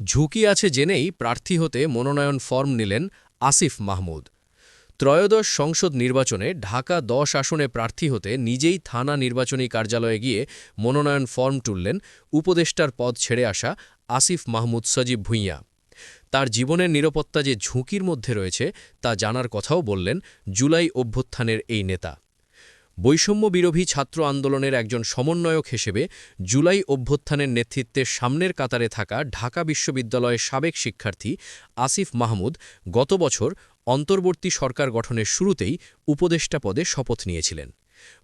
ঝুঁকি আছে জেনেই প্রার্থী হতে মনোনয়ন ফর্ম নিলেন আসিফ মাহমুদ। ত্রয়োদশ সংসদ নির্বাচনে ঢাকা ১০ আসনে প্রার্থী হতে নিজেই থানা নির্বাচনী কার্যালয়ে গিয়ে মনোনয়ন ফর্ম তুললেন উপদেষ্টার পদ ছেড়ে আসা আসিফ মাহমুদ সজীব ভুঁইয়া। তার জীবনের নিরাপত্তা যে ঝুঁকির মধ্যে রয়েছে তা জানার কথাও বললেন জুলাই অভ্যুত্থানের এই নেতা। বৈষম্য বিরোধী ছাত্র আন্দোলনের একজন সমন্বয়ক হিসেবে জুলাই অভ্যুত্থানের নেতৃত্বে সামনের কাতারে থাকা ঢাকা বিশ্ববিদ্যালয়ের সাবেক শিক্ষার্থী আসিফ মাহমুদ গত বছর অন্তর্বর্তী সরকার গঠনের শুরুতেই উপদেষ্টা পদে শপথ নিয়েছিলেন।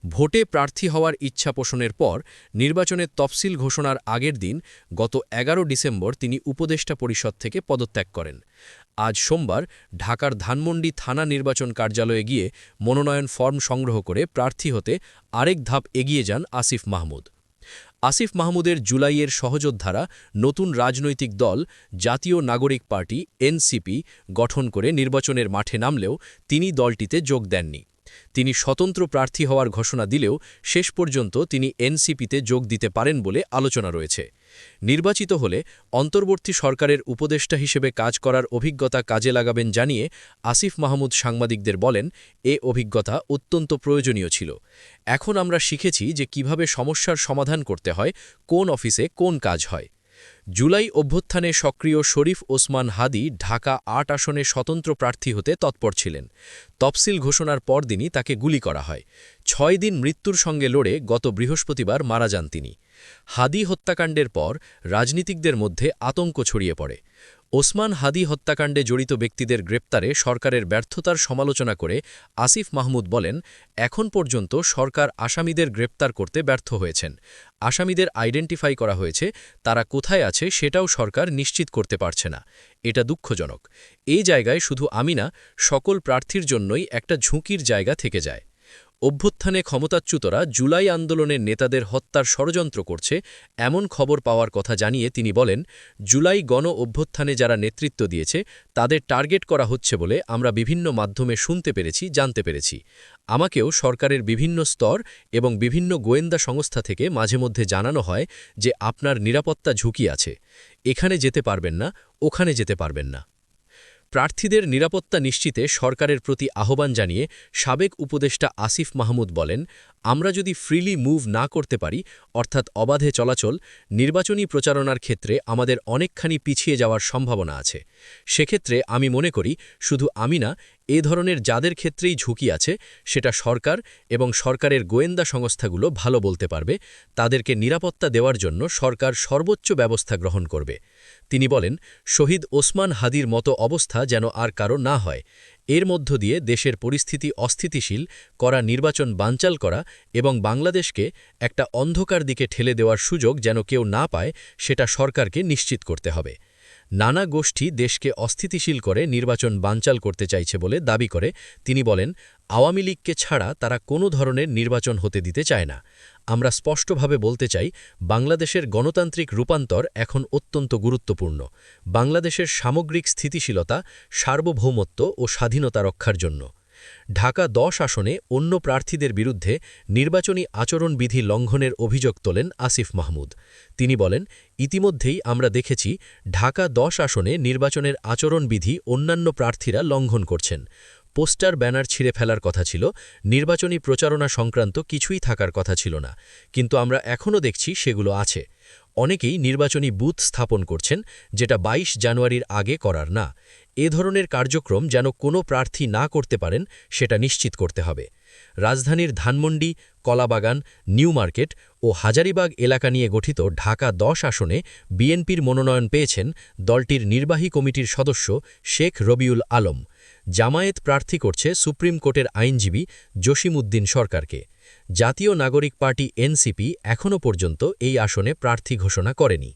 ভোটে প্রার্থী হওয়ার ইচ্ছা পোষণের পর নির্বাচনের তফসিল ঘোষণার আগের দিন গত ১১ ডিসেম্বর তিনি উপদেষ্টা পরিষদ থেকে পদত্যাগ করেন। আজ সোমবার ঢাকার ধানমন্ডি থানা নির্বাচন কার্যালয়ে গিয়ে মনোনয়ন ফর্ম সংগ্রহ করে প্রার্থী হতে আরেক ধাপ এগিয়ে যান আসিফ মাহমুদ। আসিফ মাহমুদের জুলাইয়ের সহযোদ্ধারা নতুন রাজনৈতিক দল জাতীয় নাগরিক পার্টি এনসিপি গঠন করে নির্বাচনের মাঠে নামলেও তিনি দলটিতে যোগ দেননি। তিনি স্বতন্ত্র প্রার্থী হওয়ার ঘোষণা দিলেও শেষ পর্যন্ত তিনি এনসিপিতে যোগ দিতে পারেন বলে আলোচনা রয়েছে। নির্বাচিত হলে অন্তর্বর্তী সরকারের উপদেষ্টা হিসেবে কাজ করার অভিজ্ঞতা কাজে লাগাবেন জানিয়ে আসিফ মাহমুদ সাংবাদিকদের বলেন, এ অভিজ্ঞতা অত্যন্ত প্রয়োজনীয় ছিল। এখন আমরা শিখেছি যে কিভাবে সমস্যার সমাধান করতে হয়, কোন অফিসে কোন কাজ হয়। জুলাই অভ্যুত্থানে সক্রিয় শরীফ ওসমান হাদি ঢাকা ৮ আসনে স্বতন্ত্র প্রার্থী হতে তৎপর ছিলেন। তফসিল ঘোষণার পরদিনই তাকে গুলি করা হয়। ৬ দিন মৃত্যুর সঙ্গে লড়ে গত বৃহস্পতিবার মারা যান তিনি। হাদি হত্যাকাণ্ডের পর রাজনীতিকদের মধ্যে আতঙ্ক ছড়িয়ে পড়ে। ওসমান হাদি হত্যাকাণ্ডে জড়িত ব্যক্তিদের গ্রেপ্তারে সরকারের ব্যর্থতার সমালোচনা করে আসিফ মাহমুদ বলেন, এখন পর্যন্ত সরকার আসামিদের গ্রেপ্তার করতে ব্যর্থ হয়েছেন। আসামিদের আইডেন্টিফাই করা হয়েছে, তারা কোথায় আছে সেটাও সরকার নিশ্চিত করতে পারছে না। এটা দুঃখজনক। এই জায়গায় শুধু আমি না, সকল প্রার্থীর জন্যই একটা ঝুঁকির জায়গা থেকে যায়। অভ্যুত্থানে ক্ষমতাচ্যুতরা জুলাই আন্দোলনের নেতাদের হত্যার ষড়যন্ত্র করছে এমন খবর পাওয়ার কথা জানিয়ে তিনি বলেন, জুলাই গণ অভ্যুত্থানে যারা নেতৃত্ব দিয়েছে তাদের টার্গেট করা হচ্ছে বলে আমরা বিভিন্ন মাধ্যমে শুনতে পেরেছি, জানতে পেরেছি। আমাকেও সরকারের বিভিন্ন স্তর এবং বিভিন্ন গোয়েন্দা সংস্থা থেকে মাঝে মধ্যে জানানো হয় যে আপনার নিরাপত্তা ঝুঁকি আছে, এখানে যেতে পারবেন না, ওখানে যেতে পারবেন না। প্রার্থীদের নিরাপত্তা নিশ্চিতে সরকারের প্রতি আহ্বান জানিয়ে সাবেক উপদেষ্টা আসিফ মাহমুদ বলেন, আমরা যদি ফ্রিলি মুভ না করতে পারি, অর্থাৎ অবাধে চলাচল, নির্বাচনী প্রচারণার ক্ষেত্রে আমাদের অনেকখানি পিছিয়ে যাওয়ার সম্ভাবনা আছে। সেক্ষেত্রে আমি মনে করি শুধু আমি না, এ ধরনের যাদের ক্ষেত্রেই ঝুঁকি আছে সেটা সরকার এবং সরকারের গোয়েন্দা সংস্থাগুলো ভালো বলতে পারবে, তাদেরকে নিরাপত্তা দেওয়ার জন্য সরকার সর্বোচ্চ ব্যবস্থা গ্রহণ করবে। তিনি বলেন, শহীদ ওসমান হাদির মতো অবস্থা যেন আর কারো না হয়। এর মধ্য দিয়ে দেশের পরিস্থিতি অস্থিতিশীল করা, নির্বাচন বানচাল করা এবং বাংলাদেশকে একটা অন্ধকার দিকে ঠেলে দেওয়ার সুযোগ যেন কেউ না পায়, সেটা সরকারকে নিশ্চিত করতে হবে। নানা গোষ্ঠী দেশকে অস্থিতিশীল করে নির্বাচন বানচাল করতে চাইছে বলে দাবি করে তিনি বলেন, আওয়ামী লীগকে ছাড়া তারা কোনো ধরনের নির্বাচন হতে দিতে চায় না। আমরা স্পষ্টভাবে বলতে চাই, বাংলাদেশের গণতান্ত্রিক রূপান্তর এখন অত্যন্ত গুরুত্বপূর্ণ, বাংলাদেশের সামগ্রিক স্থিতিশীলতা, সার্বভৌমত্ব ও স্বাধীনতা রক্ষার জন্য। ঢাকা ১০ আসনে অন্য প্রার্থীদের বিরুদ্ধে নির্বাচনী আচরণবিধি লঙ্ঘনের অভিযোগ তোলেন আসিফ মাহমুদ। তিনি বলেন, ইতিমধ্যেই আমরা দেখেছি ঢাকা ১০ আসনে নির্বাচনের আচরণবিধি অন্যান্য প্রার্থীরা লঙ্ঘন করছেন। পোস্টার ব্যানার ছিঁড়ে ফেলার কথা ছিল, নির্বাচনী প্রচারণা সংক্রান্ত কিছুই থাকার কথা ছিল না, কিন্তু আমরা এখনও দেখছি সেগুলো আছে। অনেকেই নির্বাচনী বুথ স্থাপন করছেন, যেটা ২২ জানুয়ারির আগে করার না। এ ধরনের কার্যক্রম যেন কোনো প্রার্থী না করতে পারেন, সেটা নিশ্চিত করতে হবে। রাজধানীর ধানমন্ডি, কলাবাগান, নিউ মার্কেট ও হাজারীবাগ এলাকা নিয়ে গঠিত ঢাকা ১০ আসনে বিএনপির মনোনয়ন পেয়েছেন দলটির নির্বাহী কমিটির সদস্য শেখ রবিউল আলম। জামায়াত প্রার্থী করছে সুপ্রিম কোর্টের আইনজীবী জসিম উদ্দিন সরকারকে। জাতীয় নাগরিক পার্টি এনসিপি এখনও পর্যন্ত এই আসনে প্রার্থী ঘোষণা করেনি।